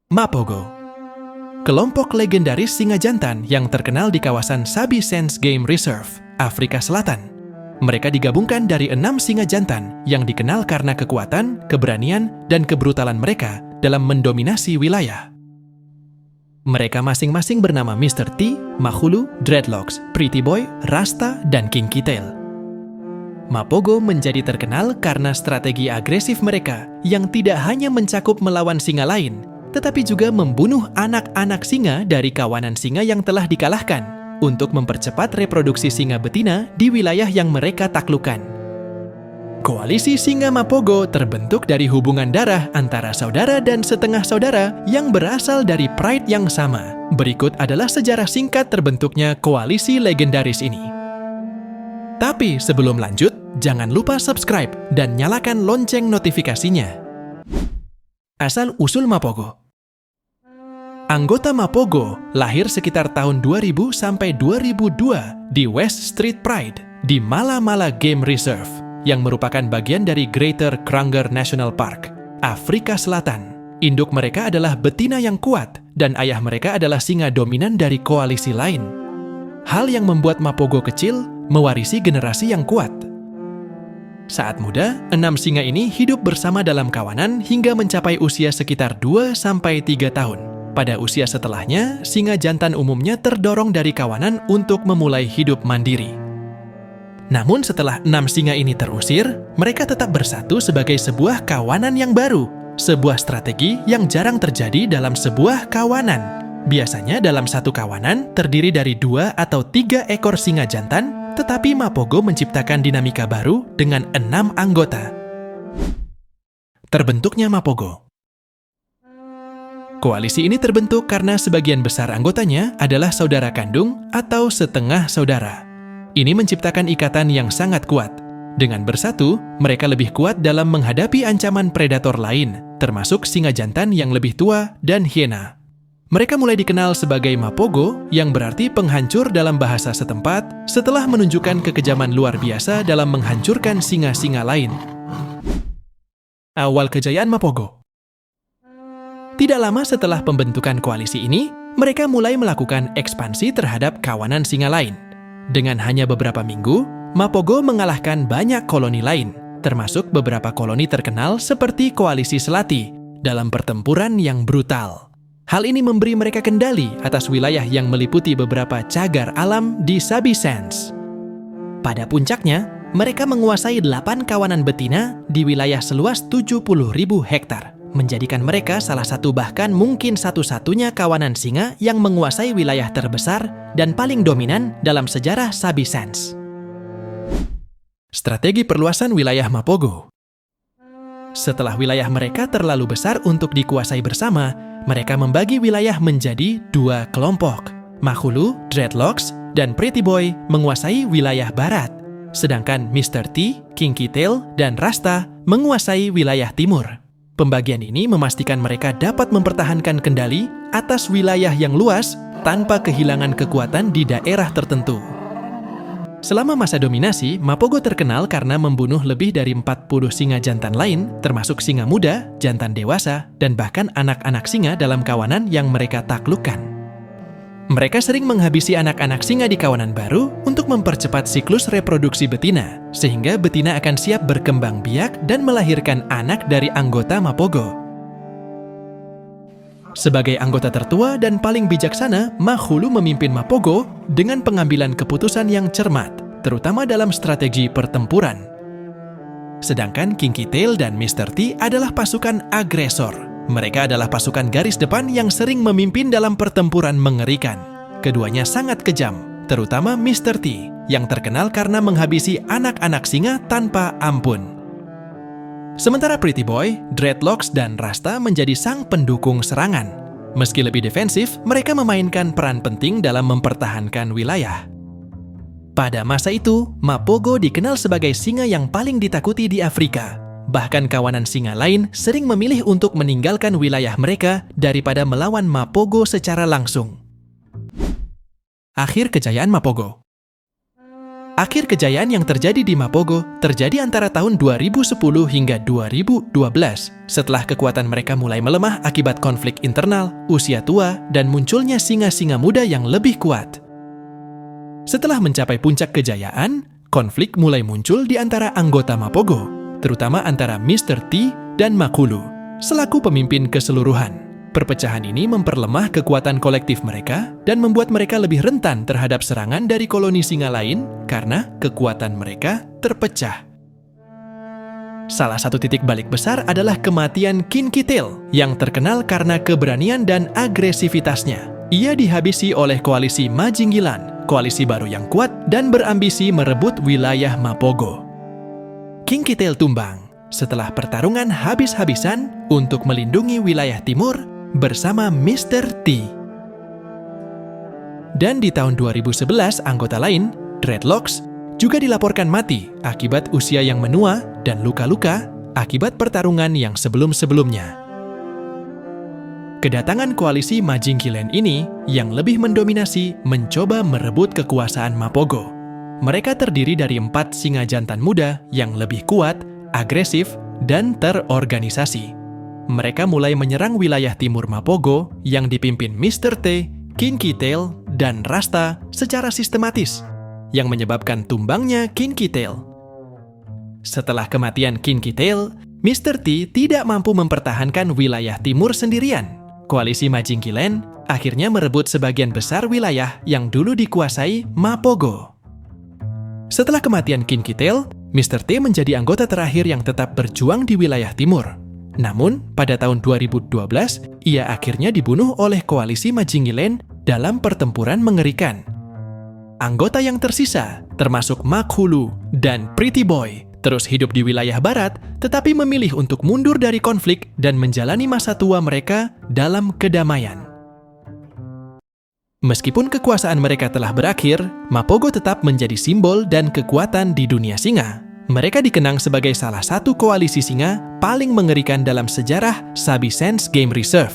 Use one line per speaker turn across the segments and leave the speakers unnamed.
Mapogo, kelompok legendaris singa jantan yang terkenal di kawasan Sabi Sands Game Reserve, Afrika Selatan. Mereka digabungkan dari 6 singa jantan yang dikenal karena kekuatan, keberanian, dan kebrutalan mereka dalam mendominasi wilayah. Mereka masing-masing bernama Mr. T, Makhulu, Dreadlocks, Pretty Boy, Rasta, dan Kinky Tail. Mapogo menjadi terkenal karena strategi agresif mereka yang tidak hanya mencakup melawan singa lain, tetapi juga membunuh anak-anak singa dari kawanan singa yang telah dikalahkan untuk mempercepat reproduksi singa betina di wilayah yang mereka taklukkan. Koalisi singa Mapogo terbentuk dari hubungan darah antara saudara dan setengah saudara yang berasal dari pride yang sama. Berikut adalah sejarah singkat terbentuknya koalisi legendaris ini. Tapi sebelum lanjut, jangan lupa subscribe dan nyalakan lonceng notifikasinya. Asal-usul Mapogo. Anggota Mapogo lahir sekitar tahun 2000 sampai 2002 di West Street Pride di Mala Mala Game Reserve yang merupakan bagian dari Greater Kruger National Park, Afrika Selatan. Induk mereka adalah betina yang kuat dan ayah mereka adalah singa dominan dari koalisi lain. Hal yang membuat Mapogo kecil mewarisi generasi yang kuat. Saat muda, 6 singa ini hidup bersama dalam kawanan hingga mencapai usia sekitar 2-3 tahun. Pada usia setelahnya, singa jantan umumnya terdorong dari kawanan untuk memulai hidup mandiri. Namun setelah 6 singa ini terusir, mereka tetap bersatu sebagai sebuah kawanan yang baru, sebuah strategi yang jarang terjadi dalam sebuah kawanan. Biasanya dalam satu kawanan terdiri dari 2 atau 3 ekor singa jantan, tetapi Mapogo menciptakan dinamika baru dengan 6 anggota. Terbentuknya Mapogo. Koalisi ini terbentuk karena sebagian besar anggotanya adalah saudara kandung atau setengah saudara. Ini menciptakan ikatan yang sangat kuat. Dengan bersatu, mereka lebih kuat dalam menghadapi ancaman predator lain, termasuk singa jantan yang lebih tua dan hiena. Mereka mulai dikenal sebagai Mapogo, yang berarti penghancur dalam bahasa setempat, setelah menunjukkan kekejaman luar biasa dalam menghancurkan singa-singa lain. Awal kejayaan Mapogo. Tidak lama setelah pembentukan koalisi ini, mereka mulai melakukan ekspansi terhadap kawanan singa lain. Dengan hanya beberapa minggu, Mapogo mengalahkan banyak koloni lain, termasuk beberapa koloni terkenal seperti Koalisi Selati, dalam pertempuran yang brutal. Hal ini memberi mereka kendali atas wilayah yang meliputi beberapa cagar alam di Sabi Sands. Pada puncaknya, mereka menguasai 8 kawanan betina di wilayah seluas 70.000 hektar, menjadikan mereka salah satu bahkan mungkin satu-satunya kawanan singa yang menguasai wilayah terbesar dan paling dominan dalam sejarah Sabi Sands. Strategi perluasan wilayah Mapogo. Setelah wilayah mereka terlalu besar untuk dikuasai bersama, mereka membagi wilayah menjadi 2 kelompok. Makhulu, Dreadlocks, dan Pretty Boy menguasai wilayah barat, sedangkan Mr. T, Kinky Tail, dan Rasta menguasai wilayah timur. Pembagian ini memastikan mereka dapat mempertahankan kendali atas wilayah yang luas tanpa kehilangan kekuatan di daerah tertentu. Selama masa dominasi, Mapogo terkenal karena membunuh lebih dari 40 singa jantan lain, termasuk singa muda, jantan dewasa, dan bahkan anak-anak singa dalam kawanan yang mereka taklukkan. Mereka sering menghabisi anak-anak singa di kawanan baru untuk mempercepat siklus reproduksi betina, sehingga betina akan siap berkembang biak dan melahirkan anak dari anggota Mapogo. Sebagai anggota tertua dan paling bijaksana, Makhulu memimpin Mapogo dengan pengambilan keputusan yang cermat, terutama dalam strategi pertempuran. Sedangkan Kinky Tail dan Mr. T adalah pasukan agresor. Mereka adalah pasukan garis depan yang sering memimpin dalam pertempuran mengerikan. Keduanya sangat kejam, terutama Mr. T, yang terkenal karena menghabisi anak-anak singa tanpa ampun. Sementara Pretty Boy, Dreadlocks, dan Rasta menjadi sang pendukung serangan. Meski lebih defensif, mereka memainkan peran penting dalam mempertahankan wilayah. Pada masa itu, Mapogo dikenal sebagai singa yang paling ditakuti di Afrika. Bahkan kawanan singa lain sering memilih untuk meninggalkan wilayah mereka daripada melawan Mapogo secara langsung. Akhir kejayaan Mapogo. Akhir kejayaan yang terjadi di Mapogo terjadi antara tahun 2010 hingga 2012 setelah kekuatan mereka mulai melemah akibat konflik internal, usia tua, dan munculnya singa-singa muda yang lebih kuat. Setelah mencapai puncak kejayaan, konflik mulai muncul di antara anggota Mapogo, terutama antara Mr. T dan Makhulu, selaku pemimpin keseluruhan. Perpecahan ini memperlemah kekuatan kolektif mereka dan membuat mereka lebih rentan terhadap serangan dari koloni singa lain karena kekuatan mereka terpecah. Salah satu titik balik besar adalah kematian Kinky Tail yang terkenal karena keberanian dan agresivitasnya. Ia dihabisi oleh koalisi Majinggilan, koalisi baru yang kuat dan berambisi merebut wilayah Mapogo. Kinky Tail tumbang setelah pertarungan habis-habisan untuk melindungi wilayah timur bersama Mr. T. Dan di tahun 2011, anggota lain, Dreadlocks, juga dilaporkan mati akibat usia yang menua dan luka-luka akibat pertarungan yang sebelum-sebelumnya. Kedatangan koalisi Majinggilan ini yang lebih mendominasi mencoba merebut kekuasaan Mapogo. Mereka terdiri dari 4 singa jantan muda yang lebih kuat, agresif, dan terorganisasi. Mereka mulai menyerang wilayah timur Mapogo yang dipimpin Mr. T, Kinky Tail, dan Rasta secara sistematis, yang menyebabkan tumbangnya Kinky Tail. Setelah kematian Kinky Tail, Mr. T tidak mampu mempertahankan wilayah timur sendirian. Koalisi Majinggilan akhirnya merebut sebagian besar wilayah yang dulu dikuasai Mapogo. Setelah kematian Kinky Tail, Mr. T menjadi anggota terakhir yang tetap berjuang di wilayah timur. Namun, pada tahun 2012, ia akhirnya dibunuh oleh koalisi Majinggilan dalam pertempuran mengerikan. Anggota yang tersisa, termasuk Makhulu dan Pretty Boy, terus hidup di wilayah barat, tetapi memilih untuk mundur dari konflik dan menjalani masa tua mereka dalam kedamaian. Meskipun kekuasaan mereka telah berakhir, Mapogo tetap menjadi simbol dan kekuatan di dunia singa. Mereka dikenang sebagai salah satu koalisi singa paling mengerikan dalam sejarah Sabi Sands Game Reserve.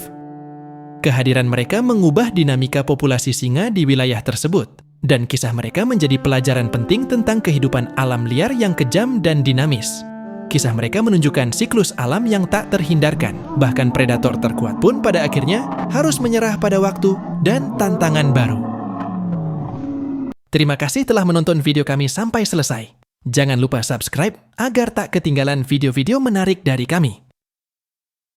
Kehadiran mereka mengubah dinamika populasi singa di wilayah tersebut, dan kisah mereka menjadi pelajaran penting tentang kehidupan alam liar yang kejam dan dinamis. Kisah mereka menunjukkan siklus alam yang tak terhindarkan, bahkan predator terkuat pun pada akhirnya harus menyerah pada waktu dan tantangan baru. Terima kasih telah menonton video kami sampai selesai. Jangan lupa subscribe agar tak ketinggalan video-video menarik dari kami.